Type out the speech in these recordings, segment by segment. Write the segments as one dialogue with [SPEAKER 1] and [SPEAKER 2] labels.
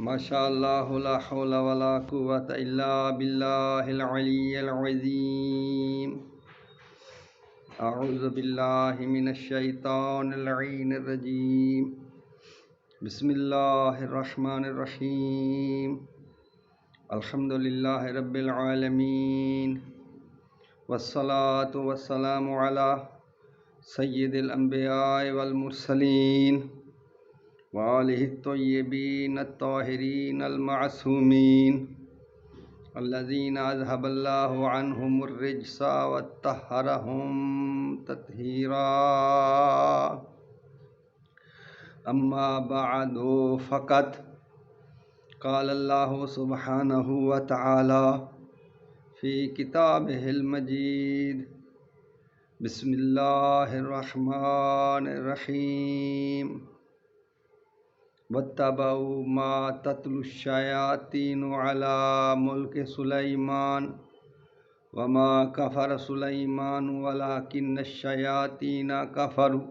[SPEAKER 1] ماشاء اللہ لا حول ولا قوة الا باللہ العلی العظیم۔ اعوذ باللہ من الشیطان اللعین الرجیم۔ بسم اللہ الرحمن الرحیم۔ الحمد للہ رب العالمین، والصلاة والسلام علی سید الانبیاء والمرسلین وآلہ الطیبین الطاہرین المعصومین الذین اذھب اللہ عنہم الرجس وطہرہم تطہیرا۔ اما بعد فقد قال اللہ سبحانہ وتعالی فی کتابہ المجید۔ بسم اللہ الرحمن الرحیم۔ واتبعوا ما تتلو الشیاطین علی ملک سلیمان وما کفر سلیمان ولکن الشیاطین کفروا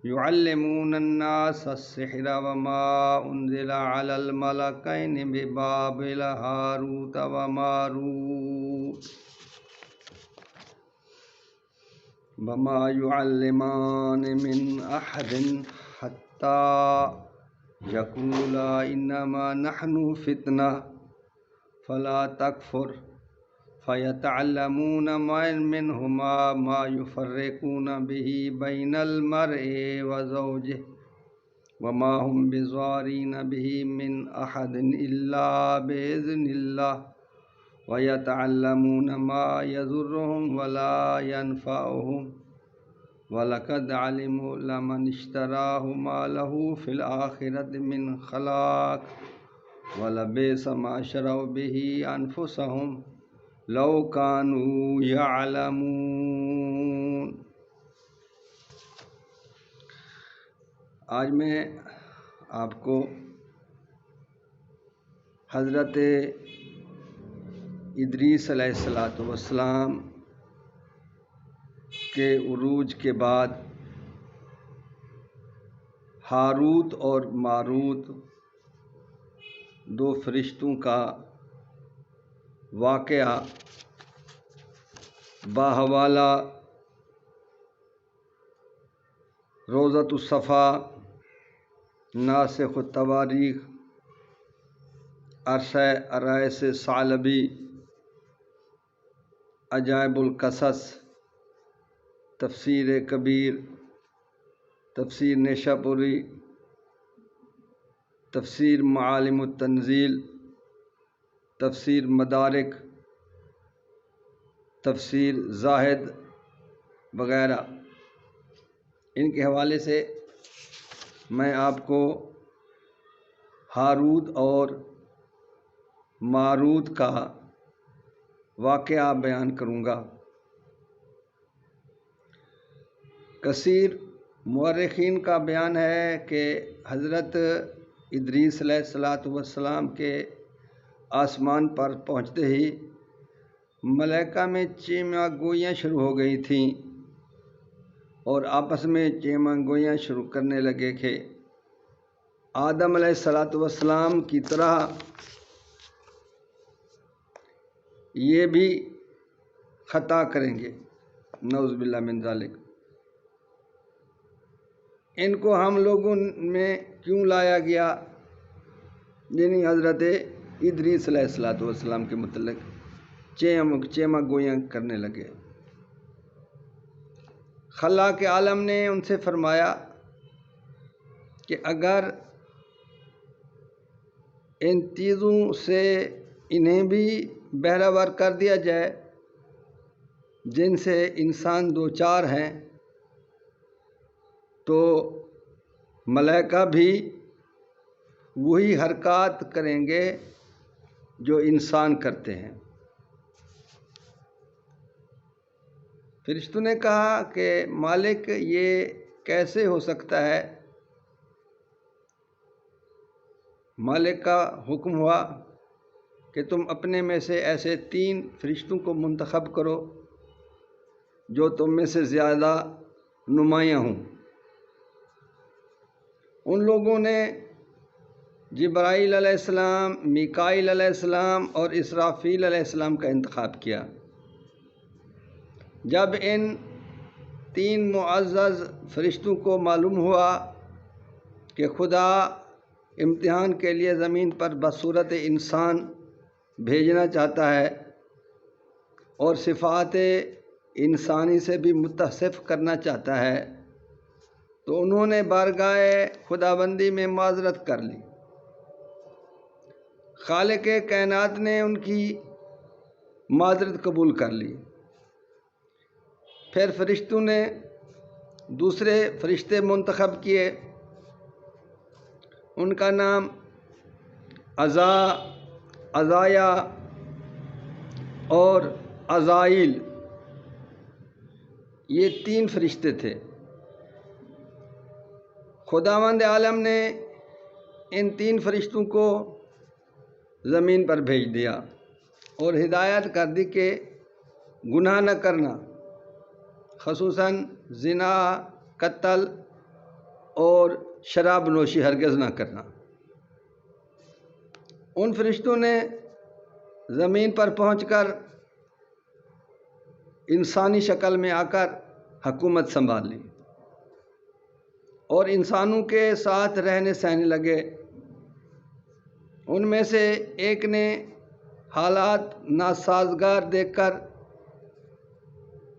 [SPEAKER 1] یعلمون الناس السحر وما انزل علی الملکین ببابل ہاروت وماروت وما يعلمان من أحد حتى يقولا إنما نحن فتنة فلا تكفر فيتعلمون منهما ما يفرقون به بين المرء وزوجه وما هم بضارين به من أحد إلا بإذن الله وَيَتَعَلَّمُونَ مَا يَضُرُّهُمْ وَلَا يَنفَعُهُمْ وَلَقَدْ عَلِمُوا لَمَنِ اشْتَرَاهُ مَا لَهُ فِي الْآخِرَةِ مِنْ خَلَاقٍ وَلَبِئْسَ مَا شَرَوْا بِهِ أَنفُسَهُمْ لَوْ كَانُوا يَعْلَمُونَ۔ آج میں آپ کو حضرت ادریس علیہ السلام کے عروج کے بعد ہاروت اور ماروت دو فرشتوں کا واقعہ باحوالہ روضۃ الصفا، ناسخ التواریخ، عرصہ ارائس ثعلبی، عجائب القصص، تفسیر کبیر، تفسیر نیشاپوری، تفسیر معالم التنزیل، تفسیر مدارک، تفسیر زاہد وغیرہ، ان کے حوالے سے میں آپ کو ہاروت اور ماروت کا واقعہ بیان کروں گا۔ کثیر مورخین کا بیان ہے کہ حضرت ادریس علیہ السلام کے آسمان پر پہنچتے ہی ملائکہ میں چیمہ گوئیاں شروع ہو گئی تھیں اور آپس میں چیمہ گوئیاں شروع کرنے لگے کہ آدم علیہ السلام کی طرح یہ بھی خطا کریں گے، نعوذ باللہ من ذالک۔ ان کو ہم لوگوں میں کیوں لایا گیا؟ یعنی حضرت ادریس علیہ السلام کے متعلق چیمہ گوئیاں کرنے لگے۔ خلاق عالم نے ان سے فرمایا کہ اگر ان چیزوں سے انہیں بھی بہرہور کر دیا جائے جن سے انسان دوچار ہیں تو ملائکہ بھی وہی حرکات کریں گے جو انسان کرتے ہیں۔ فرشتوں نے کہا کہ مالک یہ کیسے ہو سکتا ہے؟ مالک کا حکم ہوا کہ تم اپنے میں سے ایسے 3 فرشتوں کو منتخب کرو جو تم میں سے زیادہ نمایاں ہوں۔ ان لوگوں نے جبرائیل علیہ السلام، میکائیل علیہ السلام اور اسرافیل علیہ السلام کا انتخاب کیا۔ جب ان 3 معزز فرشتوں کو معلوم ہوا کہ خدا امتحان کے لیے زمین پر بصورت انسان بھیجنا چاہتا ہے اور صفات انسانی سے بھی متصف کرنا چاہتا ہے، تو انہوں نے بارگاہ خداوندی میں معذرت کر لی۔ خالق کائنات نے ان کی معذرت قبول کر لی۔ پھر فرشتوں نے دوسرے فرشتے منتخب کیے، ان کا نام عزایا اور عزائیل، یہ 3 فرشتے تھے۔ خداوند عالم نے ان 3 فرشتوں کو زمین پر بھیج دیا اور ہدایت کر دی کہ گناہ نہ کرنا، خصوصاً زنا، قتل اور شراب نوشی ہرگز نہ کرنا۔ ان فرشتوں نے زمین پر پہنچ کر انسانی شکل میں آ کر حکومت سنبھال لی اور انسانوں کے ساتھ رہنے سہنے لگے۔ ان میں سے ایک نے حالات ناسازگار دیکھ کر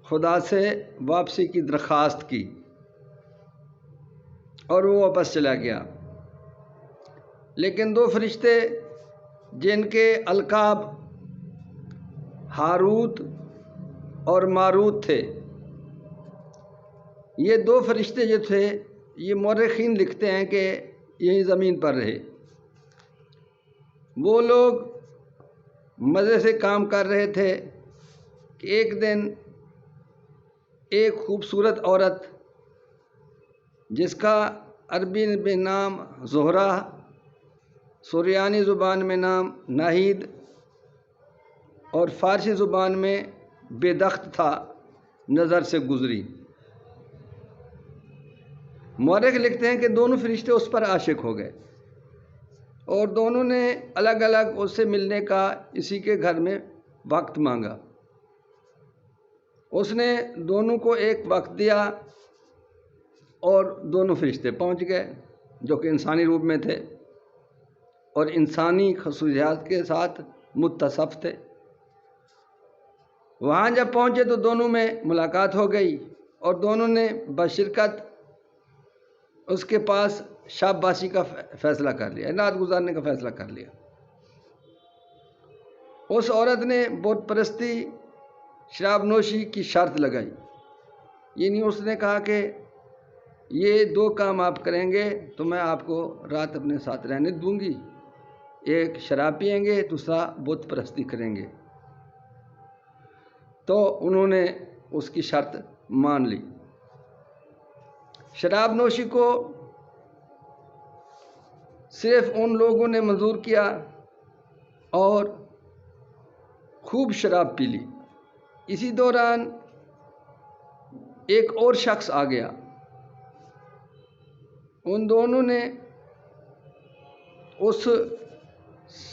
[SPEAKER 1] خدا سے واپسی کی درخواست کی اور وہ واپس چلا گیا، لیکن 2 فرشتے جن کے القاب ہاروت اور ماروت تھے، یہ 2 فرشتے جو تھے، یہ مورخین لکھتے ہیں کہ یہی زمین پر رہے۔ وہ لوگ مزے سے کام کر رہے تھے کہ ایک دن ایک خوبصورت عورت جس کا عربی میں نام زہرہ، سریانی زبان میں نام ناہید اور فارسی زبان میں بے دخت تھا، نظر سے گزری۔ مورخ لکھتے ہیں کہ دونوں فرشتے اس پر عاشق ہو گئے اور دونوں نے الگ الگ اس سے ملنے کا اسی کے گھر میں وقت مانگا۔ اس نے دونوں کو ایک وقت دیا اور دونوں فرشتے پہنچ گئے جو کہ انسانی روپ میں تھے اور انسانی خصوصیات کے ساتھ متصف تھے۔ وہاں جب پہنچے تو دونوں میں ملاقات ہو گئی اور دونوں نے بشرکت اس کے پاس شب باسی کا فیصلہ کر لیا، رات گزارنے کا فیصلہ کر لیا۔ اس عورت نے بت پرستی، شراب نوشی کی شرط لگائی، یعنی اس نے کہا کہ یہ 2 کام آپ کریں گے تو میں آپ کو رات اپنے ساتھ رہنے دوں گی، ایک شراب پئیں گے، دوسرا بت پرستی کریں گے۔ تو انہوں نے اس کی شرط مان لی۔ شراب نوشی کو صرف ان لوگوں نے منظور کیا اور خوب شراب پی لی۔ اسی دوران ایک اور شخص آ گیا، ان دونوں نے اس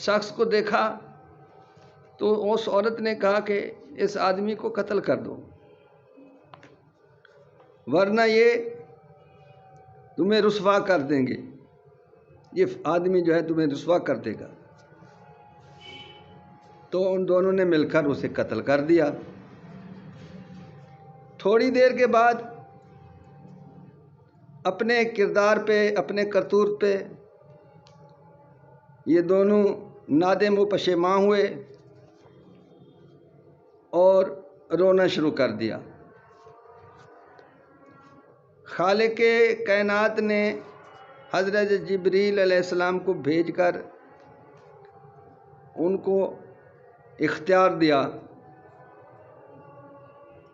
[SPEAKER 1] شخص کو دیکھا تو اس عورت نے کہا کہ اس آدمی کو قتل کر دو، ورنہ یہ تمہیں رسوا کر دیں گے، یہ آدمی جو ہے تمہیں رسوا کر دے گا۔ تو ان دونوں نے مل کر اسے قتل کر دیا۔ تھوڑی دیر کے بعد اپنے کردار پہ، اپنے کرتوت پہ یہ دونوں نادم و پشیمان ہوئے اور رونا شروع کر دیا۔ خالق کائنات نے حضرت جبریل علیہ السلام کو بھیج کر ان کو اختیار دیا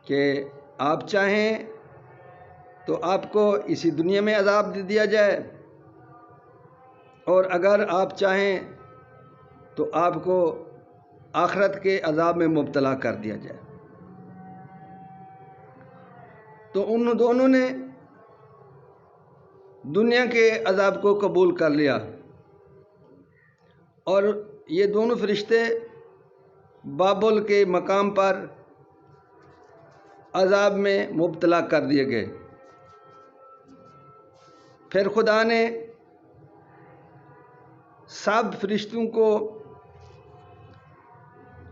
[SPEAKER 1] کہ آپ چاہیں تو آپ کو اسی دنیا میں عذاب دے دیا جائے، اور اگر آپ چاہیں تو آپ کو آخرت کے عذاب میں مبتلا کر دیا جائے۔ تو ان دونوں نے دنیا کے عذاب کو قبول کر لیا اور یہ دونوں فرشتے بابل کے مقام پر عذاب میں مبتلا کر دیے گئے۔ پھر خدا نے سب فرشتوں کو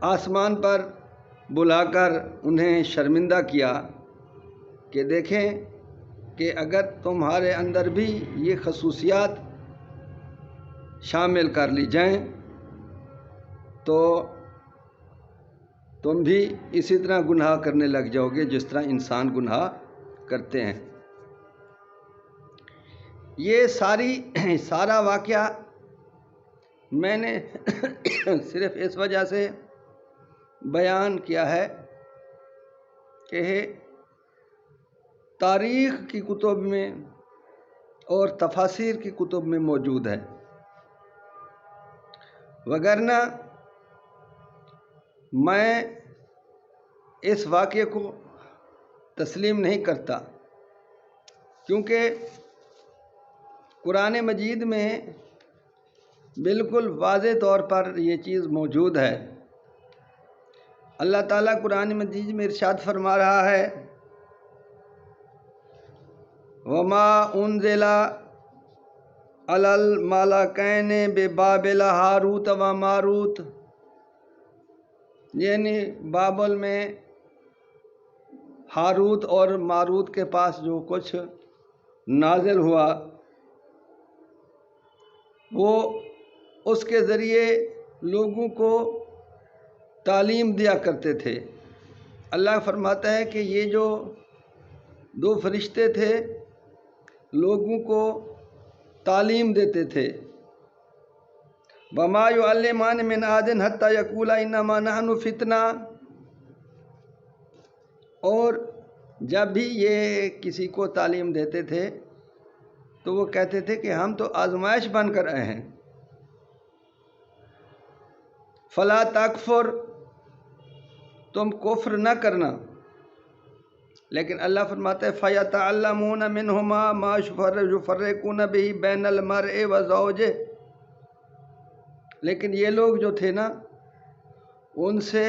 [SPEAKER 1] آسمان پر بلا کر انہیں شرمندہ کیا کہ دیکھیں کہ اگر تمہارے اندر بھی یہ خصوصیات شامل کر لی جائیں تو تم بھی اسی طرح گناہ کرنے لگ جاؤ گے جس طرح انسان گناہ کرتے ہیں۔ یہ سارا واقعہ میں نے صرف اس وجہ سے بیان کیا ہے کہ تاریخ کی کتب میں اور تفاسیر کی کتب میں موجود ہے، وگرنہ میں اس واقعے کو تسلیم نہیں کرتا، کیونکہ قرآن مجید میں بالکل واضح طور پر یہ چیز موجود ہے۔ اللہ تعالیٰ قرآن مجید میں ارشاد فرما رہا ہے وَمَا أُنزِلَ عَلَى الْمَلَكَيْنِ بِبَابِلَ ہاروت و ماروت، یعنی بابل میں ہاروت اور ماروت کے پاس جو کچھ نازل ہوا وہ اس کے ذریعے لوگوں کو تعلیم دیا کرتے تھے۔ اللہ فرماتا ہے کہ یہ جو دو فرشتے تھے لوگوں کو تعلیم دیتے تھے۔ وَمَا يُعَلِّمَانِ مِنْ أَحَدٍ حَتَّى يَقُولَا إِنَّمَا نَحْنُ فِتْنَةٌ، اور جب بھی یہ کسی کو تعلیم دیتے تھے تو وہ کہتے تھے کہ ہم تو آزمائش بن کر آئے ہیں۔ فَلَا تَكْفُرْ، تم کفر نہ کرنا، لیکن اللہ فرماتا ہے فَيَتَعَلَّمُونَ مِنْهُمَا مَا يُفَرِّقُونَ بِهِ بَيْنَ الْمَرْءِ وَزَوْجِهِ، لیکن یہ لوگ جو تھے نا ان سے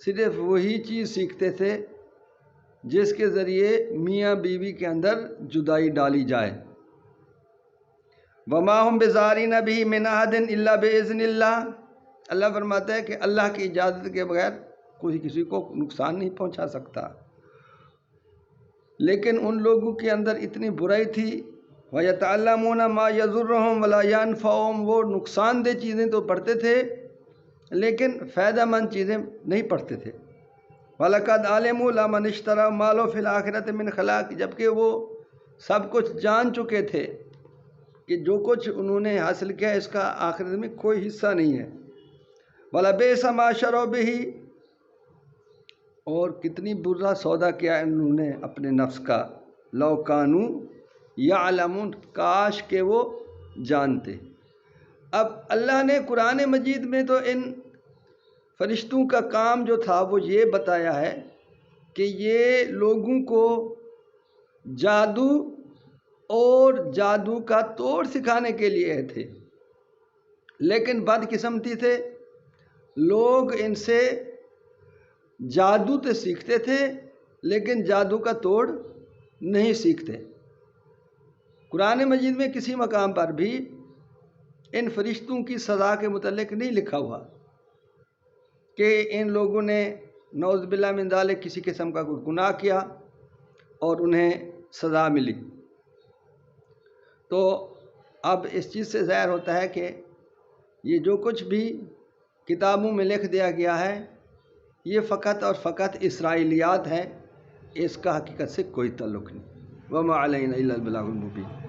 [SPEAKER 1] صرف وہی چیز سیکھتے تھے جس کے ذریعے میاں بیوی کے اندر جدائی ڈالی جائے۔ وَمَا هُمْ بِضَارِّينَ بِهِ مِنْ أَحَدٍ إِلَّا بِإِذْنِ اللَّهِ، اللہ فرماتا ہے کہ اللہ کی اجازت کے بغیر کوئی کسی کو نقصان نہیں پہنچا سکتا۔ لیکن ان لوگوں کے اندر اتنی برائی تھی وَيَتَعَلَّمُونَ مَا يَضُرُّهُمْ وَلَا يَنْفَعُهُمْ، وہ نقصان دہ چیزیں تو پڑھتے تھے لیکن فائدہ مند چیزیں نہیں پڑھتے تھے۔ وَلَقَدْ عَلِمُوا لَمَنِ اشْتَرَاهُ مَا لَهُ فِي الْآخِرَةِ مِنْ خَلَاقٍ، جبکہ وہ سب کچھ جان چکے تھے کہ جو کچھ انہوں نے حاصل کیا اس کا آخرت میں کوئی حصہ نہیں ہے۔ وَلَبِئْسَ مَا شَرَوْا بِهِ، اور کتنی برا سودا کیا انہوں نے اپنے نفس کا، لَوْ كَانُوا يَعْلَمُونَ، کاش کہ وہ جانتے۔ اب اللہ نے قرآن مجید میں تو ان فرشتوں کا کام جو تھا وہ یہ بتایا ہے کہ یہ لوگوں کو جادو اور جادو کا توڑ سکھانے کے لیے تھے، لیکن بدقسمتی سے لوگ ان سے جادو تو سیکھتے تھے لیکن جادو کا توڑ نہیں سیکھتے۔ قرآن مجید میں کسی مقام پر بھی ان فرشتوں کی سزا کے متعلق نہیں لکھا ہوا کہ ان لوگوں نے نعوذ باللہ من ذالک کسی قسم کا کوئی گناہ کیا اور انہیں سزا ملی۔ تو اب اس چیز سے ظاہر ہوتا ہے کہ یہ جو کچھ بھی کتابوں میں لکھ دیا گیا ہے یہ فقط اور فقط اسرائیلیات ہے، اس کا حقیقت سے کوئی تعلق نہیں۔ وَمَا عَلَيْنَا إِلَّا الْبَلَاغُ الْمُبِينُ۔